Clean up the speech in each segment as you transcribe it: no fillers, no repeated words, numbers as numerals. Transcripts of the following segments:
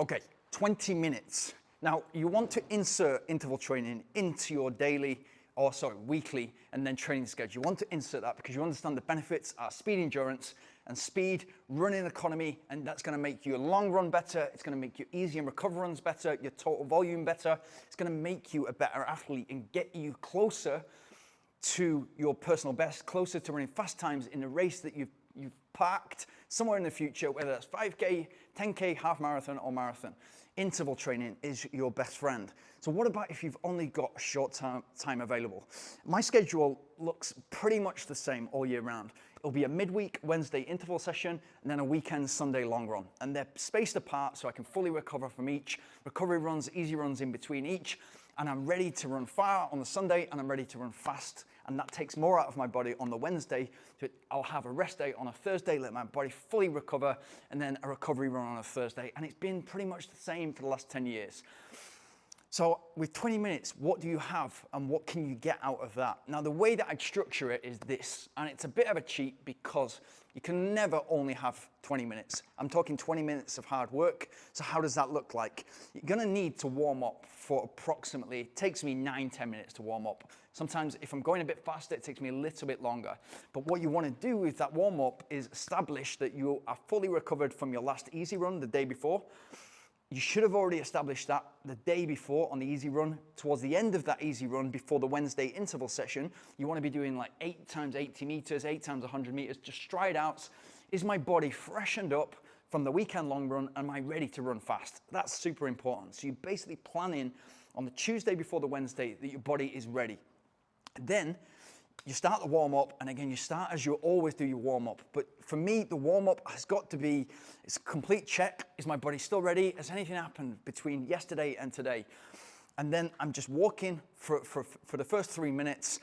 Okay, 20 minutes. Now, you want to insert interval training into your weekly, and then training schedule. You want to insert that because you understand the benefits are speed endurance and speed, running economy, and that's gonna make your long run better, it's gonna make your easy and recover runs better, your total volume better, it's gonna make you a better athlete and get you closer to your personal best, closer to running fast times in a race that you've parked somewhere in the future, whether that's 5K, 10K, half marathon or marathon. Interval training is your best friend. So what about if you've only got a short time available? My schedule looks pretty much the same all year round. It'll be a midweek Wednesday interval session and then a weekend Sunday long run. And they're spaced apart so I can fully recover from each. Recovery runs, easy runs in between each. And I'm ready to run far on the Sunday and I'm ready to run fast. And that takes more out of my body on the Wednesday. So I'll have a rest day on a Thursday, let my body fully recover, and then a recovery run on a Thursday. And it's been pretty much the same for the last 10 years. So with 20 minutes, what do you have and what can you get out of that? Now, the way that I'd structure it is this, and it's a bit of a cheat because you can never only have 20 minutes. I'm talking 20 minutes of hard work. So how does that look like? You're gonna need to warm up for approximately, it takes me 9-10 minutes to warm up. Sometimes if I'm going a bit faster, it takes me a little bit longer. But what you wanna do with that warm up is establish that you are fully recovered from your last easy run the day before. You should have already established that the day before on the easy run. Towards the end of that easy run, before the Wednesday interval session, you want to be doing like 8 times 80 meters, 8 times 100 meters, just stride outs. Is my body freshened up from the weekend long run? Am I ready to run fast? That's super important. So you're basically planning on the Tuesday before the Wednesday that your body is ready. Then you start the warm up, and again, you start as you always do your warm up. But for me, the warm up has got to be, it's a complete check. Is my body still ready? Has anything happened between yesterday and today? And then I'm just walking for the first 3 minutes.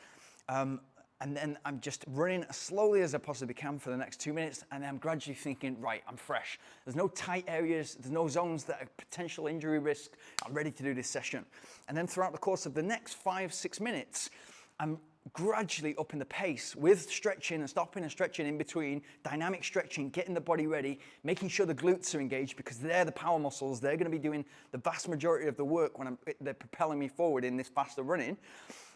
And then I'm just running as slowly as I possibly can for the next 2 minutes. And then I'm gradually thinking, right, I'm fresh. There's no tight areas. There's no zones that are potential injury risk. I'm ready to do this session. And then throughout the course of the next 5-6 minutes, I'm gradually upping the pace with stretching and stopping and stretching in between, dynamic stretching, getting the body ready, making sure the glutes are engaged because they're the power muscles. They're going to be doing the vast majority of the work when they're propelling me forward in this faster running.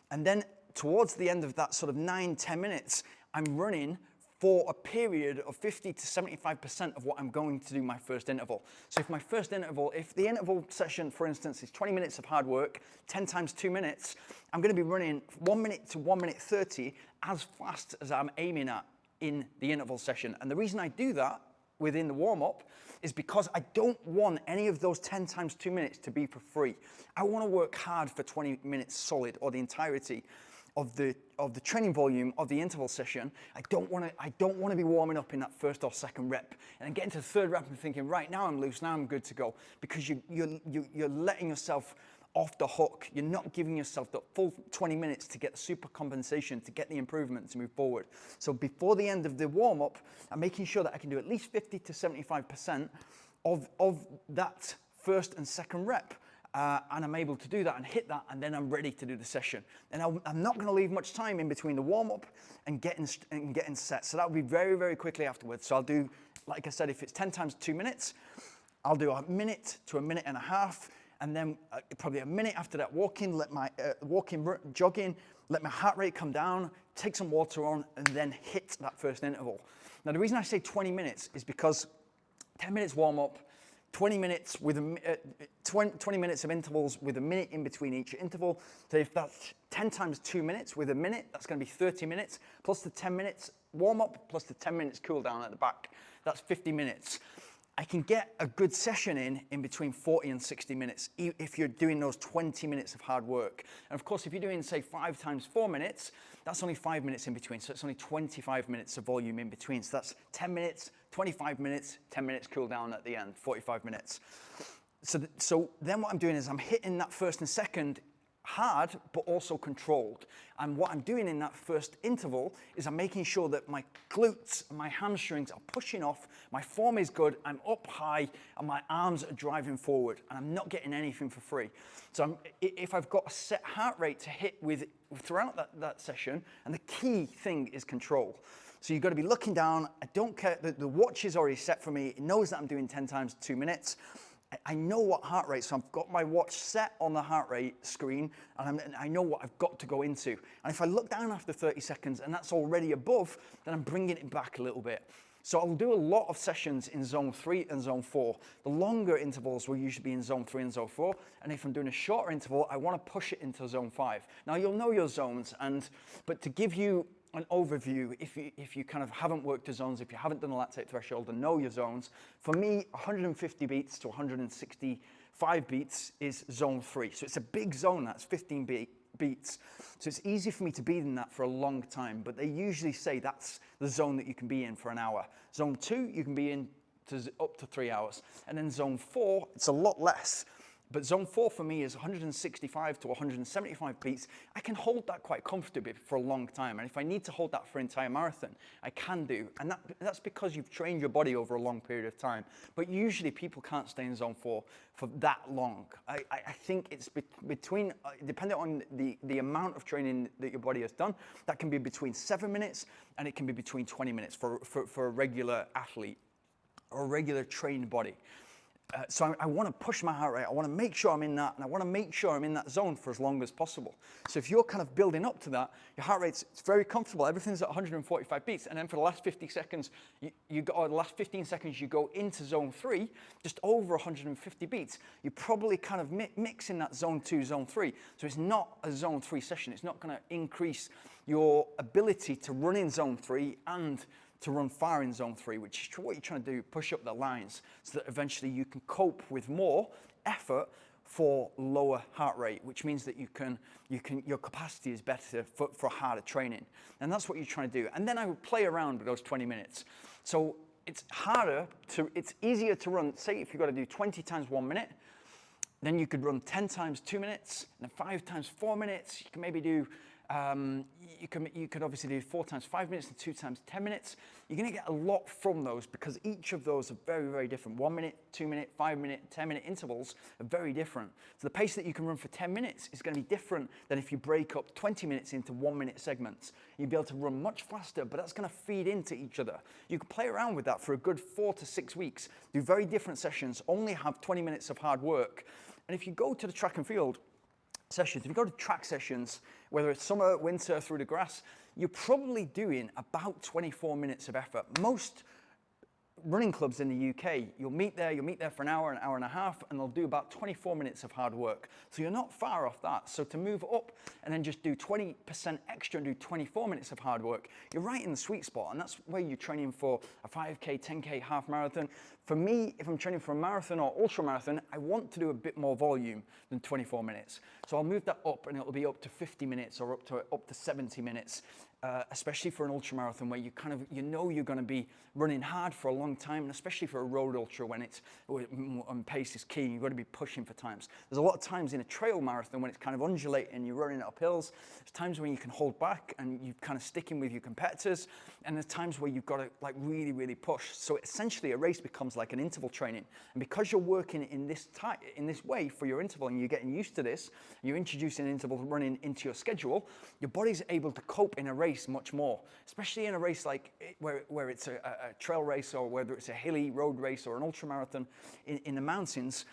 And then towards the end of that sort of 9-10 minutes, I'm running for a period of 50 to 75% of what I'm going to do my first interval. So if the interval session, for instance, is 20 minutes of hard work, 10 times 2 minutes, I'm gonna be running 1 minute to 1 minute 30 as fast as I'm aiming at in the interval session. And the reason I do that within the warm-up is because I don't want any of those 10 times 2 minutes to be for free. I wanna work hard for 20 minutes solid, or the entirety of the training volume of the interval session. I don't want to be warming up in that first or second rep and then getting to the third rep and thinking, right, now I'm loose, now I'm good to go, because you're letting yourself off the hook. You're not giving yourself the full 20 minutes to get the super compensation, to get the improvement, to move forward. So before the end of the warm up, I'm making sure that I can do at least 50 to 75% of that first and second rep. And I'm able to do that and hit that, and then I'm ready to do the session. And I'm not going to leave much time in between the warm-up and getting set. So that will be very, very quickly afterwards. So I'll do, like I said, if it's 10 times 2 minutes, I'll do a minute to a minute and a half, and then probably a minute after that walking, jogging, let my heart rate come down, take some water on, and then hit that first interval. Now, the reason I say 20 minutes is because 10 minutes warm-up, 20 minutes with 20 minutes of intervals with a minute in between each interval. So if that's 10 times 2 minutes with a minute, that's going to be 30 minutes, plus the 10 minutes warm-up, plus the 10 minutes cool down at the back. That's 50 minutes. I can get a good session in between 40 and 60 minutes if you're doing those 20 minutes of hard work. And of course, if you're doing, say, 5 times 4 minutes, that's only 5 minutes in between. So it's only 25 minutes of volume in between. So that's 10 minutes, 25 minutes, 10 minutes cool down at the end, 45 minutes. So then what I'm doing is I'm hitting that first and second hard, but also controlled. And what I'm doing in that first interval is I'm making sure that my glutes and my hamstrings are pushing off, my form is good, I'm up high, and my arms are driving forward, and I'm not getting anything for free. So if I've got a set heart rate to hit with throughout that session, and the key thing is control. So you've got to be looking down. I don't care, the watch is already set for me. It knows that I'm doing 10 times 2 minutes. I know what heart rate, so I've got my watch set on the heart rate screen, and I know what I've got to go into. And if I look down after 30 seconds and that's already above, then I'm bringing it back a little bit. So I'll do a lot of sessions in zone 3 and zone 4. The longer intervals will usually be in zone 3 and zone 4, and if I'm doing a shorter interval, I want to push it into zone 5. Now you'll know your zones, but to give you an overview, if you kind of haven't worked the zones, if you haven't done a lactate threshold and know your zones, for me, 150 beats to 165 beats is zone 3. So it's a big zone, that's 15 beats. So it's easy for me to be in that for a long time, but they usually say that's the zone that you can be in for an hour. Zone 2, you can be in up to 3 hours. And then zone 4, it's a lot less. But zone 4 for me is 165 to 175 beats. I can hold that quite comfortably for a long time. And if I need to hold that for an entire marathon, I can do. And that's because you've trained your body over a long period of time. But usually people can't stay in zone 4 for that long. I think it's between, depending on the amount of training that your body has done, that can be between 7 minutes and it can be between 20 minutes for a regular athlete or a regular trained body. So I want to push my heart rate. I want to make sure I'm in that, and I want to make sure I'm in that zone for as long as possible. So if you're kind of building up to that, your heart rate's very comfortable. Everything's at 145 beats, and then for the last 50 seconds, or the last 15 seconds, you go into zone 3, just over 150 beats. You're probably kind of mixing that zone 2, zone 3. So it's not a zone 3 session. It's not going to increase your ability to run in zone 3 and to run far in zone 3, which is what you're trying to do, push up the lines so that eventually you can cope with more effort for lower heart rate, which means that your capacity is better for harder training. And that's what you're trying to do. And then I would play around with those 20 minutes. So it's easier to run, say if you've got to do 20 times 1 minute, then you could run 10 times 2 minutes, and then 5 times 4 minutes. You can maybe do you could obviously do 4 times 5 minutes and 2 times 10 minutes. You're going to get a lot from those because each of those are very, very different. 1 minute, 2 minute, 5 minute, 10 minute intervals are very different. So the pace that you can run for 10 minutes is going to be different than if you break up 20 minutes into 1 minute segments. You'll be able to run much faster, but that's going to feed into each other. You can play around with that for a good 4 to 6 weeks, do very different sessions, only have 20 minutes of hard work. And if you go to the track and field sessions, if you go to track sessions, whether it's summer, winter, through the grass, you're probably doing about 24 minutes of effort. Most running clubs in the UK, you'll meet there for an hour and a half, and they'll do about 24 minutes of hard work. So you're not far off that. So to move up and then just do 20% extra and do 24 minutes of hard work, you're right in the sweet spot, and that's where you're training for a 5K, 10K, half marathon. For me, if I'm training for a marathon or ultra marathon, I want to do a bit more volume than 24 minutes. So I'll move that up, and it'll be up to 50 minutes or up to 70 minutes. Especially for an ultra marathon where you know you're going to be running hard for a long time, and especially for a road ultra when pace is key, you've got to be pushing for times. There's a lot of times in a trail marathon when it's kind of undulating and you're running up hills. There's times when you can hold back and you're kind of sticking with your competitors, and there's times where you've got to like really, really push. So essentially a race becomes like an interval training, and because you're working in this way for your interval and you're getting used to this, you're introducing interval running into your schedule, your body's able to cope in a race much more, especially in a race like where it's a trail race, or whether it's a hilly road race or an ultra marathon in the mountains.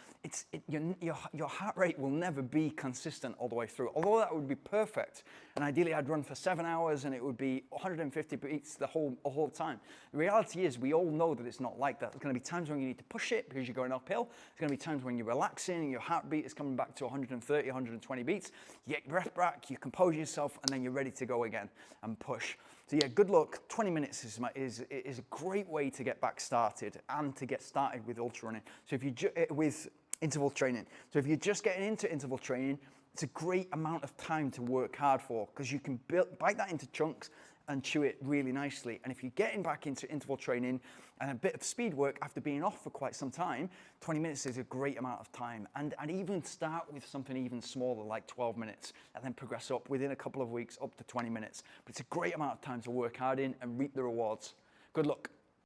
Your heart rate will never be consistent all the way through, although that would be perfect. And ideally I'd run for 7 hours and it would be 150 beats the whole time. The reality is we all know that it's not like that. There's going to be times when you need to push it because you're going uphill. There's going to be times when you're relaxing and your heartbeat is coming back to 130, 120 beats. You get your breath back, you compose yourself, and then you're ready to go again and push. So yeah, good luck. 20 minutes is a great way to get back started and to get started with ultra running. So if you with interval training. So if you're just getting into interval training, it's a great amount of time to work hard for, because you can bite that into chunks and chew it really nicely. And if you're getting back into interval training and a bit of speed work after being off for quite some time, 20 minutes is a great amount of time. And even start with something even smaller like 12 minutes and then progress up within a couple of weeks up to 20 minutes. But it's a great amount of time to work hard in and reap the rewards. Good luck.